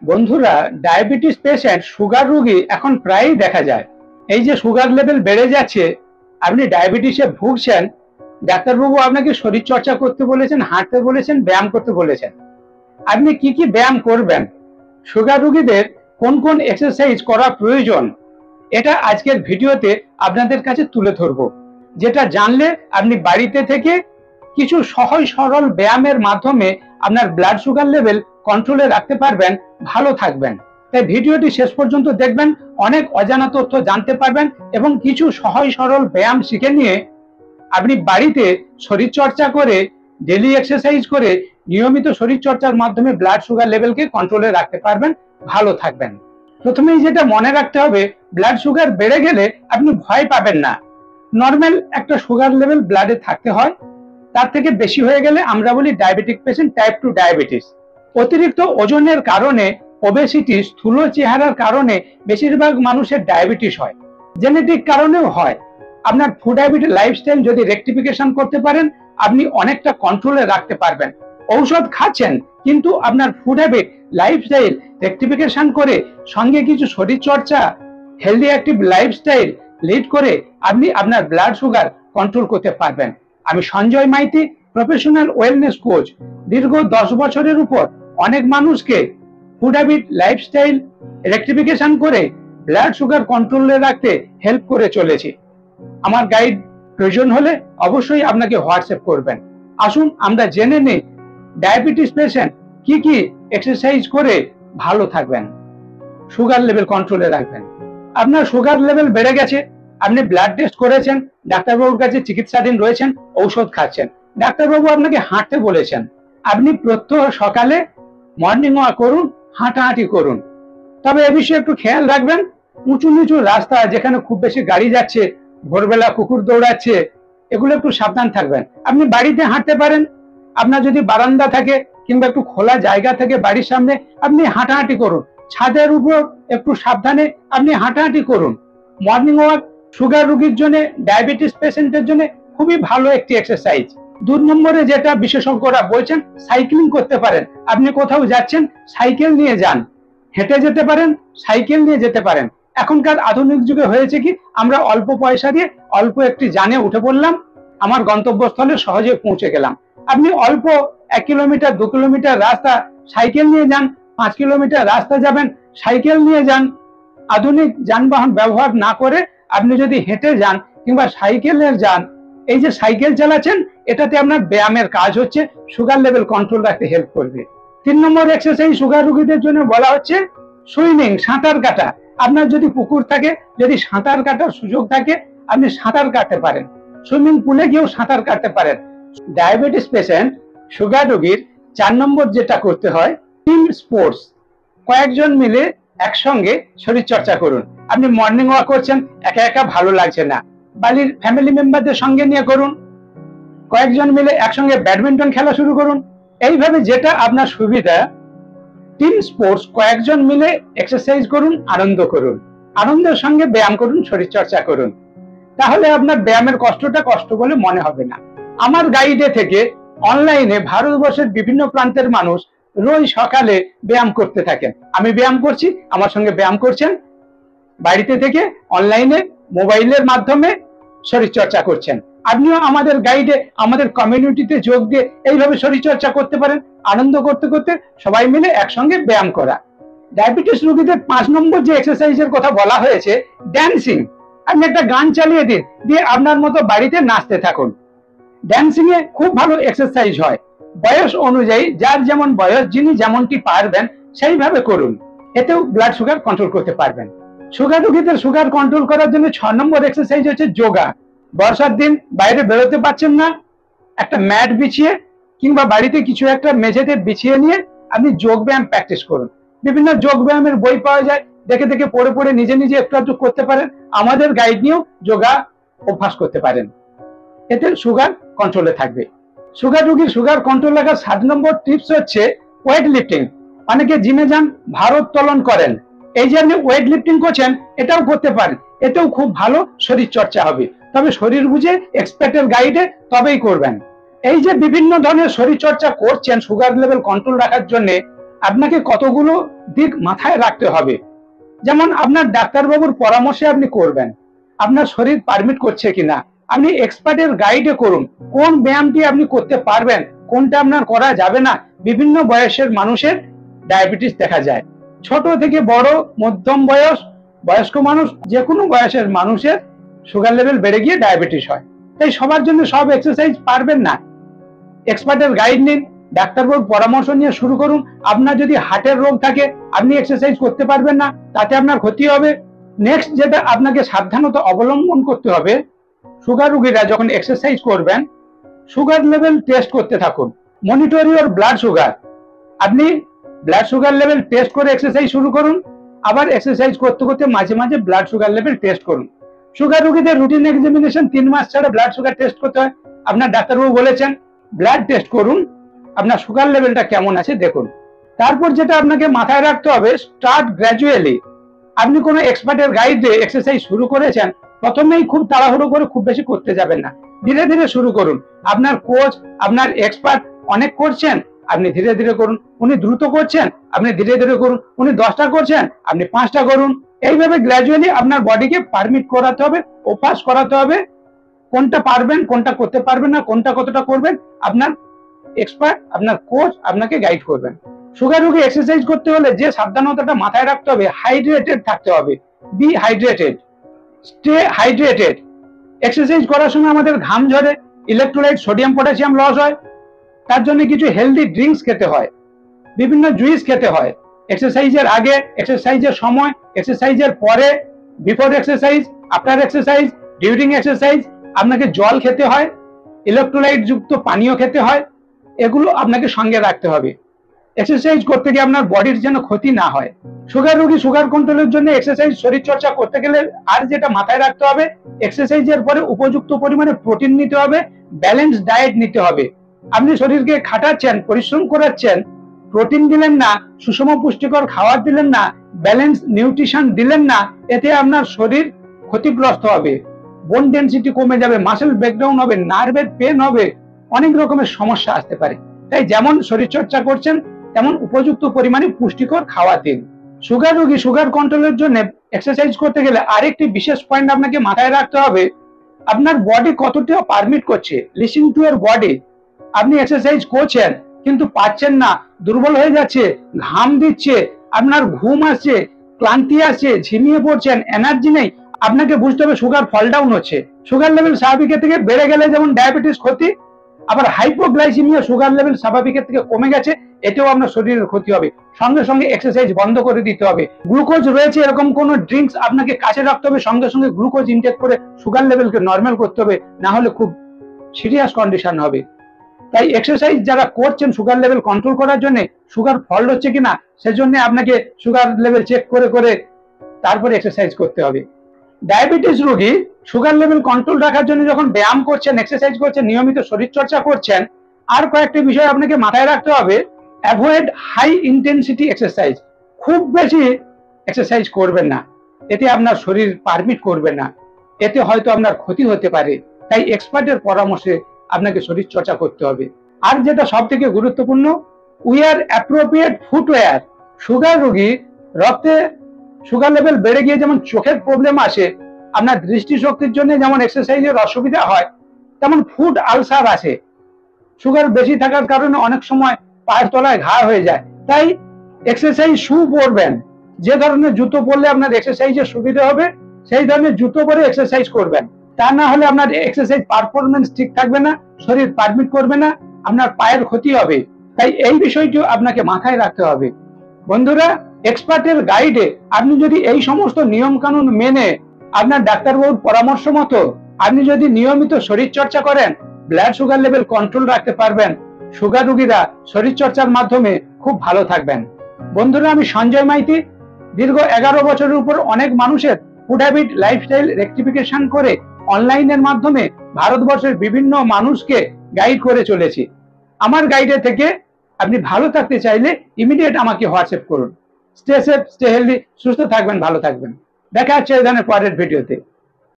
বন্ধুরা, diabetes patient sugar রোগী এখন প্রায়ই দেখা যায়। এই যে সুগার লেভেল বেড়ে যাচ্ছে, আপনি ডায়াবেটিসে ভুগছেন, ডাক্তারবাবু আপনাকে শরীর চর্চা করতে বলেছেন, হাঁটতে বলেছেন, ব্যায়াম করতে বলেছেন। আপনি কি কি ব্যায়াম করবেন, সুগার রোগীদের কোন কোন এক্সারসাইজ করা প্রয়োজন, এটা আজকের ভিডিওতে আপনাদের কাছে তুলে ধরবো। যেটা জানলে আপনি বাড়িতে থেকে কিছু সহজ সরল ব্যায়ামের মাধ্যমে আপনার ব্লাড সুগার লেভেল কন্ট্রোলে রাখতে পারবেন, ভালো থাকবেন। তাই ভিডিওটি শেষ পর্যন্ত দেখবেন, অনেক অজানা তথ্য জানতে পারবেন এবং কিছু সহজ সরল ব্যায়াম শিখে নিয়ে আপনি বাড়িতে শরীর চর্চা করে, ডেইলি এক্সারসাইজ করে, নিয়মিত শরীর চর্চার মাধ্যমে ব্লাড সুগার লেভেলকে কন্ট্রোলে রাখতে পারবেন, ভালো থাকবেন। প্রথমেই যেটা মনে রাখতে হবে, ব্লাড সুগার বেড়ে গেলে আপনি ভয় পাবেন না। নর্মাল একটা সুগার লেভেল ব্লাডে থাকতে হয়, তার থেকে বেশি হয়ে গেলে আমরা বলি ডায়াবেটিক পেশেন্ট, টাইপ 2 ডায়াবেটিস। অতিরিক্ত ওজনের কারণে, ওবেসিটি, স্থূল চেহারার কারণে বেশিরভাগ মানুষের ডায়াবেটিস হয়। জেনেটিক কারণেও হয়। আপনার ফুড হ্যাবিট, লাইফস্টাইল যদি রেকটিফিকেশন করতে পারেন, আপনি অনেকটা কন্ট্রোলে রাখতে পারবেন। ঔষধ খাচ্ছেন, কিন্তু আপনার ফুড হ্যাবিট, লাইফস্টাইল রেকটিফিকেশন করে সঙ্গে কিছু শরীর চর্চা, হেলদি অ্যাক্টিভ লাইফস্টাইল লিড করে আপনি আপনার ব্লাড সুগার কন্ট্রোল করতে পারবেন। আমি Sanjay Maiti, professional wellness coach. দীর্ঘ 10 বছরের উপর অনেক মানুষকে ফুড হ্যাবিট, লাইফস্টাইল রেকটিফিকেশন করে ব্লাড সুগার কন্ট্রোলে রাখতে হেল্প করে চলেছি। আমার গাইড প্রয়োজন হলে অবশ্যই আপনাকে হোয়াটসঅ্যাপ করবেন। আসুন আমরা জেনে নিই ডায়াবেটিস পেশেন্ট কি কি এক্সারসাইজ করে ভালো থাকবেন, সুগার লেভেল কন্ট্রোলে রাখবেন। আপনার সুগার লেভেল বেড়ে গেছে, আপনি ব্লাড টেস্ট করেছেন, ডাক্তারবাবুর কাছে চিকিৎসাধীন রয়েছেন, ঔষধ খাচ্ছেন, ডাক্তারবাবু আপনাকে হাঁটতে বলেছেন। আপনি প্রত্যহ সকালে মর্নিং ওয়াক করুন, হাঁটাহাঁটি করুন। তবে এ বিষয়ে একটু খেয়াল রাখবেন, উঁচু নিচু রাস্তা যেখানে খুব বেশি গাড়ি যাচ্ছে, ভোরবেলা কুকুর দৌড়াচ্ছে, এগুলো একটু সাবধান থাকবেন। আপনি বাড়িতে হাঁটতে পারেন, আপনার যদি বারান্দা থাকে কিংবা একটু খোলা জায়গা থাকে বাড়ির সামনে, আপনি হাঁটাহাঁটি করুন। ছাদের উপর একটু সাবধানে আপনি হাঁটাহাঁটি করুন। মর্নিং ওয়াক সুগার রোগীর জন্য, ডায়াবেটিস পেশেন্টের জন্য খুবই ভালো একটি এক্সারসাইজ। 2 নম্বরে যেটা বিশেষজ্ঞরা বলছেন, সাইক্লিং করতে পারেন। আপনি কোথাও যাচ্ছেন, সাইকেল নিয়ে যান, হেঁটে যেতে পারেন, সাইকেল নিয়ে যেতে পারেন। এখনকার আধুনিক যুগে হয়েছে কি, আমরা অল্প পয়সা দিয়ে অল্প একটি যানে উঠে পড়লাম, আমার গন্তব্যস্থলে সহজে পৌঁছে গেলাম। আপনি অল্প 1 কিলোমিটার 2 কিলোমিটার রাস্তা সাইকেল নিয়ে যান, 5 কিলোমিটার রাস্তা যাবেন, সাইকেল নিয়ে যান। আধুনিক যানবাহন ব্যবহার না করে আপনি যদি হেঁটে যান কিংবা সাইকেলে যান, এই যে সাইকেল চালাচ্ছেন, এটাতে আপনার ব্যায়ামের কাজ হচ্ছে, সুগার লেভেল কন্ট্রোল রাখতে হেল্প করবে। 3 নম্বর এক্সারসাইজ সুগার রোগীদের জন্য বলা হচ্ছে সুইমিং, সাঁতার কাটা। আপনার যদি পুকুর থাকে, যদি সাঁতার কাটার সুযোগ থাকে, আপনি সাঁতার কাটতে পারেন, সুইমিং পুলে গিয়েও সাঁতার কাটতে পারেন। ডায়াবেটিস পেশেন্ট, সুগার রোগীর 4 নম্বর যেটা করতে হয়, টিম স্পোর্টস। কয়েকজন মিলে একসঙ্গে শরীর চর্চা করুন। আপনি মর্নিং ওয়াক করছেন, একা একা ভালো লাগছে না, বাড়ির ফ্যামিলি মেম্বারদের সঙ্গে নিয়ে করুন। কয়েকজন মিলে একসঙ্গে ব্যাডমিন্টন খেলা শুরু করুন। এইভাবে যেটা আপনার সুবিধা, টিম স্পোর্টস, কয়েকজন মিলে এক্সারসাইজ করুন, আনন্দ করুন, আনন্দের সঙ্গে ব্যায়াম করুন, শরীর চর্চা করুন। তাহলে আপনার ব্যায়ামের কষ্টটা কষ্ট বলে মনে হবে না। আমার গাইডে থেকে অনলাইনে ভারতবর্ষের বিভিন্ন প্রান্তের মানুষ রোজ সকালে ব্যায়াম করতে থাকেন। আমি ব্যায়াম করছি, আমার সঙ্গে ব্যায়াম করছেন, বাড়িতে থেকে অনলাইনে মোবাইলের মাধ্যমে শরীর চর্চা করছেন। আপনিও আমাদের গাইডে, আমাদের কমিউনিটিতে যোগ দিয়ে এইভাবে শরীর চর্চা করতে পারেন, আনন্দ করতে করতে সবাই মিলে একসঙ্গে ব্যায়াম করা। ডায়াবেটিস রোগীদের 5 নম্বর যে এক্সারসাইজের কথা বলা হয়েছে, ড্যান্সিং। আপনি একটা গান চালিয়ে দিন, দিয়ে আপনার মতো বাড়িতে নাচতে থাকুন। ড্যান্সিং এ খুব ভালো এক্সারসাইজ হয়। বয়স অনুযায়ী যার যেমন বয়স, যিনি যেমনটি পারবেন সেইভাবে করুন, এতেও ব্লাড সুগার কন্ট্রোল করতে পারবেন। সুগার রোগীদের সুগার কন্ট্রোল করার জন্য 6 নম্বর এক্সারসাইজ হচ্ছে যোগা। বর্ষার দিন বাইরে বেরোতে পারছেন না, একটা ম্যাট বিছিয়ে কিংবা বাড়িতে কিছু একটা মেঝেতে বিছিয়ে নিয়ে আপনি যোগ ব্যায়াম প্র্যাকটিস করুন। বিভিন্ন যোগ ব্যায়ামের বই পাওয়া যায়, দেখে দেখে পড়ে পড়ে নিজে নিজে একটু একটু করতে পারেন। আমাদের গাইড নিয়েও যোগা অভ্যাস করতে পারেন, এতে সুগার কন্ট্রোলে থাকবে। সুগার রোগীর সুগার কন্ট্রোল রাখার 7 নম্বর টিপস হচ্ছে ওয়েট লিফটিং। অনেকে জিমে যান, ভারোত্তোলন করেন, এই যে আপনি ওয়েট লিফটিং করছেন, এটাও করতে পারেন, এতেও খুব ভালো শরীর চর্চা হবে। তবে শরীর বুঝে, এক্সপার্টের গাইডে তবেই করবেন। এই যে বিভিন্ন ধরনের শরীর চর্চা করছেন সুগার লেভেল কন্ট্রোল রাখার জন্য, আপনাকে কতগুলো দিক মাথায় রাখতে হবে। যেমন আপনার ডাক্তারবাবুর পরামর্শে আপনি করবেন, আপনার শরীর পারমিট করছে কিনা, আপনি এক্সপার্টের গাইডে করুন কোন ব্যায়ামটি আপনি করতে পারবেন, কোনটা আপনার করা যাবে না। বিভিন্ন বয়সের মানুষের ডায়াবেটিস দেখা যায়, ছোট থেকে বড়, মধ্যম বয়স, বয়স্ক মানুষ, যে কোনো বয়সের মানুষের সুগার লেভেল বেড়ে গিয়ে ডায়াবেটিস হয়। তাই সবার জন্য সব এক্সারসাইজ পারবেন না, এক্সপার্টের গাইড নিন, ডাক্তারবাবুর পরামর্শ নিয়ে শুরু করুন। আপনার যদি হার্টের রোগ থাকে আপনি এক্সারসাইজ করতে পারবেন না, তাতে আপনার ক্ষতি হবে। নেক্সট যেটা আপনাকে সাবধানতা অবলম্বন করতে হবে, সুগার রোগীরা যখন এক্সারসাইজ করবেন সুগার লেভেল টেস্ট করতে থাকুন, মনিটর ইওর ব্লাড সুগার। আপনি ব্লাড সুগার লেভেল টেস্ট করে এক্সারসাইজ শুরু করুন, আবার এক্সারসাইজ করতে করতে মাঝে মাঝে ব্লাড সুগার লেভেল টেস্ট করুন। সুগার রোগীদের রুটিন এক্সামিনেশন 3 মাস ছাড়া ব্লাড সুগার টেস্ট করতে হয়। আপনার ডাক্তারবাবু বলেছেন ব্লাড টেস্ট করুন, আপনার সুগার লেভেলটা কেমন আছে দেখুন। তারপর যেটা আপনাকে মাথায় রাখতে হবে, স্টার্ট গ্র্যাজুয়ালি। আপনি কোনো এক্সপার্টের গাইডে এক্সারসাইজ শুরু করেছেন, প্রথমেই খুব তাড়াহুড়ো করে খুব বেশি করতে যাবেন না, ধীরে ধীরে শুরু করুন। আপনার কোচ, আপনার এক্সপার্ট অনেক করছেন, আপনি ধীরে ধীরে করুন। উনি দ্রুত করছেন, আপনি ধীরে ধীরে করুন। উনি 10টা করছেন, আপনি 5টা করুন। এইভাবে গ্র্যাজুয়ালি আপনার বডিকে পারমিট করাতে হবে, অভ্যাস করাতে হবে কোনটা পারবেন, কোনটা করতে পারবেন না, কোনটা কতটা করবেন। আপনার এক্সপার্ট, আপনার কোচ আপনাকে গাইড করবেন। সুগার রোগী এক্সারসাইজ করতে হলে যে সাবধানতাটা মাথায় রাখতে হবে, হাইড্রেটেড থাকতে হবে। Be hydrated, stay hydrated. Exercise করার সময় আমাদের ঘাম ঝরে, ইলেকট্রোলাইট, সোডিয়াম, পটাশিয়াম লস হয়। তার জন্য কিছু হেলদি ড্রিঙ্কস খেতে হয়, বিভিন্ন জুইস খেতে হয়। এক্সারসাইজের আগে, এক্সারসাইজের সময়, এক্সারসাইজের পরে, before exercise, after exercise, during exercise আপনাকে জল খেতে হয়, ইলেকট্রোলাইট যুক্ত পানীয় খেতে হয়। এগুলো আপনাকে সঙ্গে রাখতে হবে এক্সারসাইজ করতে গিয়ে আপনার বডির যেন ক্ষতি না হয়। সুগার রোগী সুগার কন্ট্রোলের জন্য এক্সারসাইজ, শরীর চর্চা করতে গেলে আর যেটা মাথায় রাখতে হবে, এক্সারসাইজের পরে উপযুক্ত পরিমাণে প্রোটিন নিতে হবে, ব্যালেন্স ডায়েট নিতে হবে। আপনি শরীরকে খাটাচ্ছেন, পরিশ্রম করাচ্ছেন, প্রোটিন দিলেন না, সুষম পুষ্টিকর খাবার দিলেন না, ব্যালেন্স নিউট্রিশন দিলেন না, এতে আপনার শরীর ক্ষতিগ্রস্ত হবে, বোন ডেনসিটি কমে যাবে, মাসেল ব্রেকডাউন হবে, নার্ভের পেন হবে, অনেক রকমের সমস্যা আসতে পারে। তাই যেমন শরীর চর্চা করছেন তেমন উপযুক্ত পরিমাণে পুষ্টিকর খাওয়া দিন। সুগার রোগী সুগার কন্ট্রোলের জন্য এক্সারসাইজ করতে গেলে আরেকটি বিশেষ পয়েন্ট আপনাকে মাথায় রাখতে হবে, আপনার বডি কতটা পারমিট করছে। Listen to year body. আপনি এক্সারসাইজ করছেন কিন্তু পাচ্ছেন না, দুর্বল হয়ে যাচ্ছে, ঘাম দিচ্ছে, আপনার ঘুম আসছে, ক্লান্তি আসছে, ঝিমিয়ে পড়ছেন, এনার্জি নেই, আপনাকে বুঝতে হবে সুগার ফল ডাউন হচ্ছে। সুগার লেভেল স্বাভাবিকের থেকে বেড়ে গেলে যেমন ডায়াবেটিস ক্ষতি, আবার হাইপোগ্লাইসিমিয়া, সুগার লেভেল স্বাভাবিকের থেকে কমে গেছে, এতেও আপনার শরীরের ক্ষতি হবে। সঙ্গে সঙ্গে এক্সারসাইজ বন্ধ করে দিতে হবে। গ্লুকোজ রয়েছে এরকম কোন ড্রিঙ্কস আপনাকে কাছে রাখতে হবে, সঙ্গে সঙ্গে গ্লুকোজ ইনটেক করে সুগার লেভেলকে নর্মাল করতে হবে, না হলে খুব সিরিয়াস কন্ডিশন হবে। তাই এক্সারসাইজ যারা করছেন সুগার লেভেল কন্ট্রোল করার জন্য, সুগার ফল হচ্ছে কিনা সেজন্য আপনাকে সুগার লেভেল চেক করে করে তারপরে এক্সারসাইজ করতে হবে। ডায়াবেটিস রোগী সুগার লেভেল কন্ট্রোল রাখার জন্য যখন ব্যায়াম করছেন, এক্সারসাইজ করছেন, নিয়মিত শরীর চর্চা করছেন, আর কয়েকটি বিষয় আপনাকে মাথায় রাখতে হবে। Avoid high intensity exercise. খুব বেশি এক্সারসাইজ করবেন না, এতে আপনার শরীর পারমিট করবে না, এতে হয়তো আপনার ক্ষতি হতে পারে। তাই এক্সপার্টের পরামর্শে আপনাকে শরীর চর্চা করতে হবে। আর যেটা সব থেকে গুরুত্বপূর্ণ, উইয়ার অ্যাপ্রোপ্রিয়েট ফুটওয়্যার। সুগার রোগী রক্তে সুগার লেভেল বেড়ে গিয়ে যেমন চোখের প্রবলেম আসে, আপনার দৃষ্টিশক্তির জন্য যেমন এক্সারসাইজের অসুবিধা হয়, তেমন ফুড আলসার আসে। সুগার বেশি থাকার কারণে অনেক সময় পায়ের তলায় ঘা হয়ে যায়। তাই এক্সারসাইজ শু পরবেন, যে ধরনের জুতো পরলে আপনার এক্সারসাইজের সুবিধা হবে সেই ধরনের জুতো পরে এক্সারসাইজ করবেন। তা না হলে আপনার এক্সারসাইজ পারফরমেন্স ঠিক থাকবে না, শরীর পারমিট করবে না, আপনার পায়ের ক্ষতি হবে। তাই এই বিষয়টি আপনাকে মাথায় রাখতে হবে। বন্ধুরা, এক্সপার্টের গাইডে আপনি যদি এই সমস্ত নিয়ম কানুন মেনে আপনার ডাক্তারবাবুর পরামর্শ মতো আপনি যদি নিয়মিত শরীর চর্চা করেন, ব্লাড সুগার লেভেল কন্ট্রোল রাখতে পারবেন। সুগার রোগীরা শরীর চর্চার মাধ্যমে খুব ভালো থাকবেন। বন্ধুরা, আমি সঞ্জয় মাইতি। দীর্ঘ 11 বছরের উপর অনেক মানুষের ফুড হ্যাবিট, লাইফস্টাইল রেকটিফিকেশন করে অনলাইনের মাধ্যমে ভারতবর্ষের বিভিন্ন মানুষকে গাইড করে চলেছি। আমার গাইডে থেকে আপনি ভালো থাকতে চাইলে ইমিডিয়েট আমাকে হোয়াটসঅ্যাপ করুন। স্টে সেফ, স্টে হেলদি, সুস্থ থাকবেন, ভালো থাকবেন। দেখা হচ্ছে এই ধরনের পরের ভিডিওতে।